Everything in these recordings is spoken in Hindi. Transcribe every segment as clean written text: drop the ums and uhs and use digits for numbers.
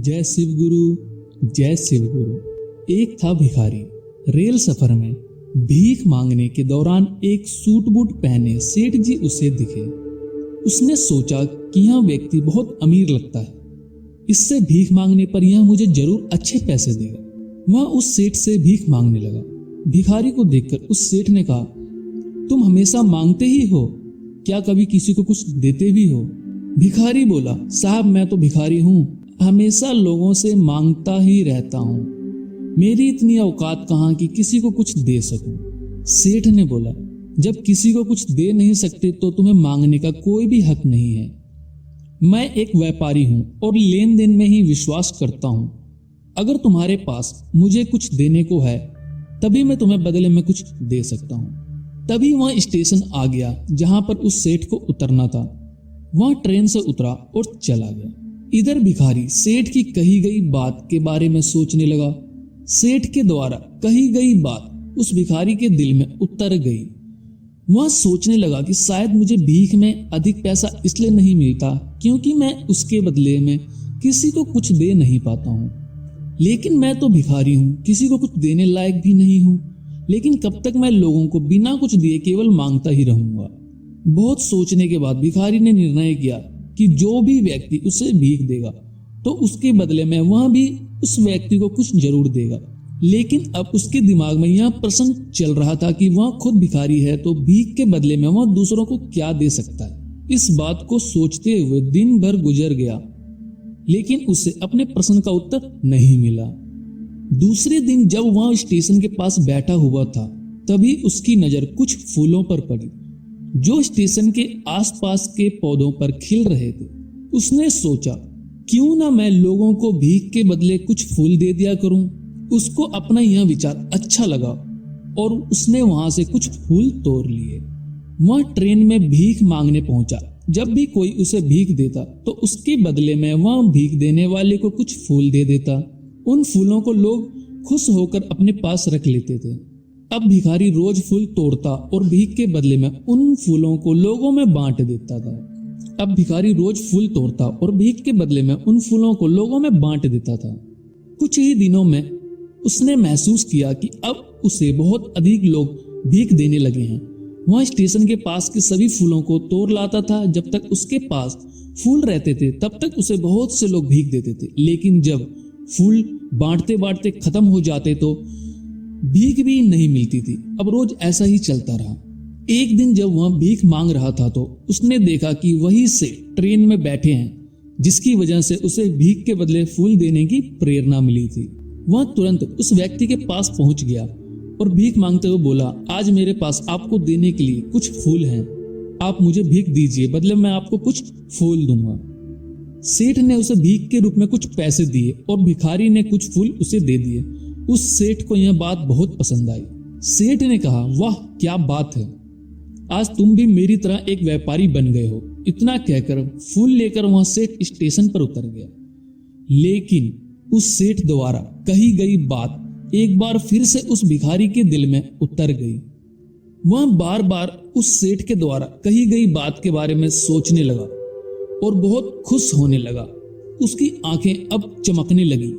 जय शिव गुरु, जय शिव गुरु। एक था भिखारी। रेल सफर में भीख मांगने के दौरान एक सूट बूट पहने सेठ जी उसे दिखे। उसने सोचा कि यह व्यक्ति बहुत अमीर लगता है, इससे भीख मांगने पर यह मुझे जरूर अच्छे पैसे देगा। वह उस सेठ से भीख मांगने लगा। भिखारी को देखकर उस सेठ ने कहा, तुम हमेशा मांगते ही हो, क्या कभी किसी को कुछ देते भी हो? भिखारी बोला, साहब मैं तो भिखारी हूँ, हमेशा लोगों से मांगता ही रहता हूँ, मेरी इतनी औकात कहाँ कि किसी को कुछ दे सकूं। सेठ ने बोला, जब किसी को कुछ दे नहीं सकते तो तुम्हें मांगने का कोई भी हक नहीं है। मैं एक व्यापारी हूँ और लेन देन में ही विश्वास करता हूँ। अगर तुम्हारे पास मुझे कुछ देने को है तभी मैं तुम्हें बदले में कुछ दे सकता हूँ। तभी वह स्टेशन आ गया जहां पर उस सेठ को उतरना था। वह ट्रेन से उतरा और चला गया। इधर भिखारी सेठ की कही गई बात के बारे में सोचने लगा। सेठ के द्वारा कही गई बात उस भिखारी के दिल में उतर गई। वह सोचने लगा कि शायद मुझे भीख में अधिक पैसा इसलिए नहीं मिलता क्योंकि मैं उसके बदले में किसी को कुछ दे नहीं पाता हूँ। लेकिन मैं तो भिखारी हूँ, किसी को कुछ देने लायक भी नहीं हूँ। लेकिन कब तक मैं लोगों को बिना कुछ दिए केवल मांगता ही रहूंगा। बहुत सोचने के बाद भिखारी ने निर्णय किया कि जो भी व्यक्ति उसे भीख देगा तो उसके बदले में वह भी उस व्यक्ति को कुछ जरूर देगा। लेकिन अब उसके दिमाग में यह प्रश्न चल रहा था कि वह खुद भिखारी है तो भीख के बदले में वह दूसरों को क्या दे सकता है। इस बात को सोचते हुए दिन भर गुजर गया, लेकिन उसे अपने प्रश्न का उत्तर नहीं मिला। दूसरे दिन जब वह स्टेशन के पास बैठा हुआ था तभी उसकी नजर कुछ फूलों पर पड़ी जो स्टेशन के आसपास के पौधों पर खिल रहे थे। उसने सोचा, क्यों ना मैं लोगों को भीख के बदले कुछ फूल दे दिया करूं। उसको अपना यह विचार अच्छा लगा और उसने वहां से कुछ फूल तोड़ लिए। वह ट्रेन में भीख मांगने पहुंचा। जब भी कोई उसे भीख देता तो उसके बदले में वह भीख देने वाले को कुछ फूल दे देता। उन फूलों को लोग खुश होकर अपने पास रख लेते थे। अब भिखारी रोज फूल तोड़ता और भीख के बदले में उन फूलों को लोगों में बांट देता था। अब भिखारी रोज फूल तोड़ता और भीख के बदले में उन फूलों को लोगों में बांट देता था। कुछ ही दिनों में उसने महसूस किया कि अब उसे बहुत अधिक लोग भीख देने लगे हैं। वह स्टेशन के पास के सभी फूलों को तोड़ लाता था। जब तक उसके पास फूल रहते थे तब तक उसे बहुत से लोग भीख देते थे, लेकिन जब फूल बांटते बांटते खत्म हो जाते तो भीख भी नहीं मिलती थी। अब रोज ऐसा ही चलता रहा। एक दिन जब वह भीख मांग रहा था तो उसने देखा कि वही से ट्रेन में बैठे हैं, जिसकी वजह से उसे भीख के बदले फूल देने की प्रेरणा मिली थी। वह तुरंत उस व्यक्ति के पास पहुंच गया और भीख मांगते हुए बोला, आज मेरे पास आपको देने के लिए कुछ फूल हैं, आप मुझे भीख दीजिए, बदले में आपको कुछ फूल दूंगा। सेठ ने उसे भीख के रूप में कुछ पैसे दिए और भिखारी ने कुछ फूल उसे दे दिए। उस सेठ को यह बात बहुत पसंद आई। सेठ ने कहा, वाह क्या बात है, आज तुम भी मेरी तरह एक व्यापारी बन गए हो। इतना कहकर फूल लेकर वह सेठ स्टेशन पर उतर गया। लेकिन उस सेठ द्वारा कही गई बात एक बार फिर से उस भिखारी के दिल में उतर गई। वह बार बार उस सेठ के द्वारा कही गई बात के बारे में सोचने लगा और बहुत खुश होने लगा। उसकी आंखें अब चमकने लगी।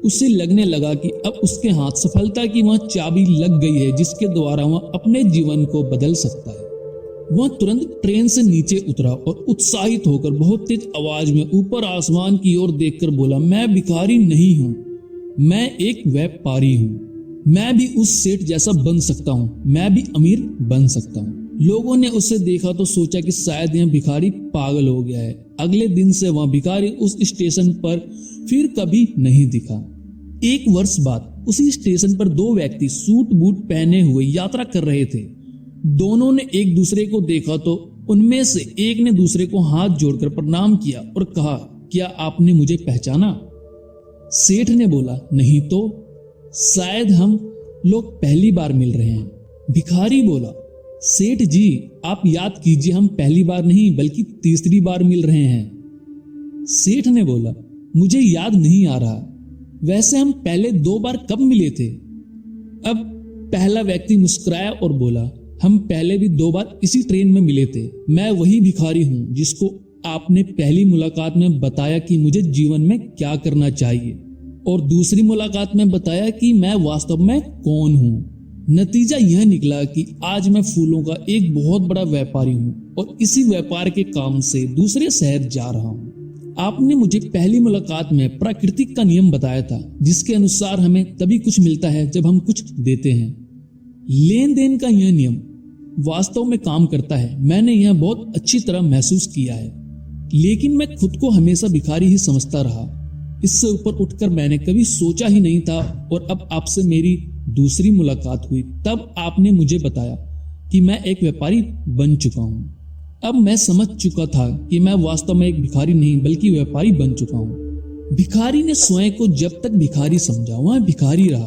उसे लगने लगा कि अब उसके हाथ सफलता की वह चाबी लग गई है जिसके द्वारा वह अपने जीवन को बदल सकता है। वह तुरंत ट्रेन से नीचे उतरा और उत्साहित होकर बहुत तेज आवाज में ऊपर आसमान की ओर देखकर बोला, मैं भिखारी नहीं हूँ, मैं एक व्यापारी हूँ। मैं भी उस सेठ जैसा बन सकता हूँ, मैं भी अमीर बन सकता हूँ। लोगों ने उसे देखा तो सोचा कि शायद यह भिखारी पागल हो गया है। अगले दिन से वह भिखारी उस स्टेशन पर फिर कभी नहीं दिखा। एक वर्ष बाद उसी स्टेशन पर दो व्यक्ति सूट बूट पहने हुए यात्रा कर रहे थे। दोनों ने एक दूसरे को देखा तो उनमें से एक ने दूसरे को हाथ जोड़कर प्रणाम किया और कहा, क्या आपने मुझे पहचाना? सेठ ने बोला, नहीं तो, शायद हम लोग पहली बार मिल रहे हैं। भिखारी बोला, सेठ जी आप याद कीजिए, हम पहली बार नहीं बल्कि तीसरी बार मिल रहे हैं। सेठ ने बोला, मुझे याद नहीं आ रहा, वैसे हम पहले 2 बार कब मिले थे? अब पहला व्यक्ति मुस्कुराया और बोला, हम पहले भी 2 बार इसी ट्रेन में मिले थे। मैं वही भिखारी हूं जिसको आपने पहली मुलाकात में बताया कि मुझे जीवन में क्या करना चाहिए और दूसरी मुलाकात में बताया कि मैं वास्तव में कौन हूँ। नतीजा यह निकला कि आज मैं फूलों का एक बहुत बड़ा व्यापारी हूँ और इसी व्यापार के काम से दूसरे शहर जा रहा हूँ। आपने मुझे पहली मुलाकात में प्राकृतिक का नियम बताया था, जिसके अनुसार हमें तभी कुछ मिलता है जब हम कुछ देते हैं। लेन देन का यह नियम वास्तव में काम करता है, मैंने यह बहुत अच्छी तरह महसूस किया है। लेकिन मैं खुद को हमेशा भिखारी ही समझता रहा। इससे ऊपर उठकर मैंने कभी सोचा ही नहीं था, और अब आपसे मेरी दूसरी मुलाकात हुई तब आपने मुझे बताया कि मैं एक व्यापारी बन चुका हूँ। अब मैं समझ चुका था कि मैं वास्तव में एक भिखारी नहीं बल्कि व्यापारी बन चुका हूँ। भिखारी ने स्वयं को जब तक भिखारी समझा वह भिखारी रहा।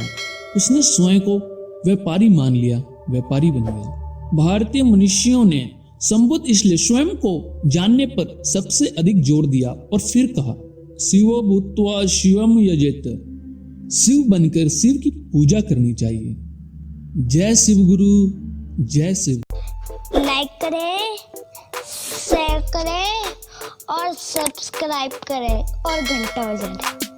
उसने स्वयं को व्यापारी मान लिया, व्यापारी बन गया। भारतीय मनुष्यों ने संबुद्ध इसलिए स्वयं को जानने पर सबसे अधिक जोर दिया और फिर कहा, शिवो भूत्वा शिवम यजेत। शिव बनकर शिव की पूजा करनी चाहिए। जय शिव गुरु, जय शिव। लाइक करें, शेयर करें और सब्सक्राइब करें और घंटा बजाएं।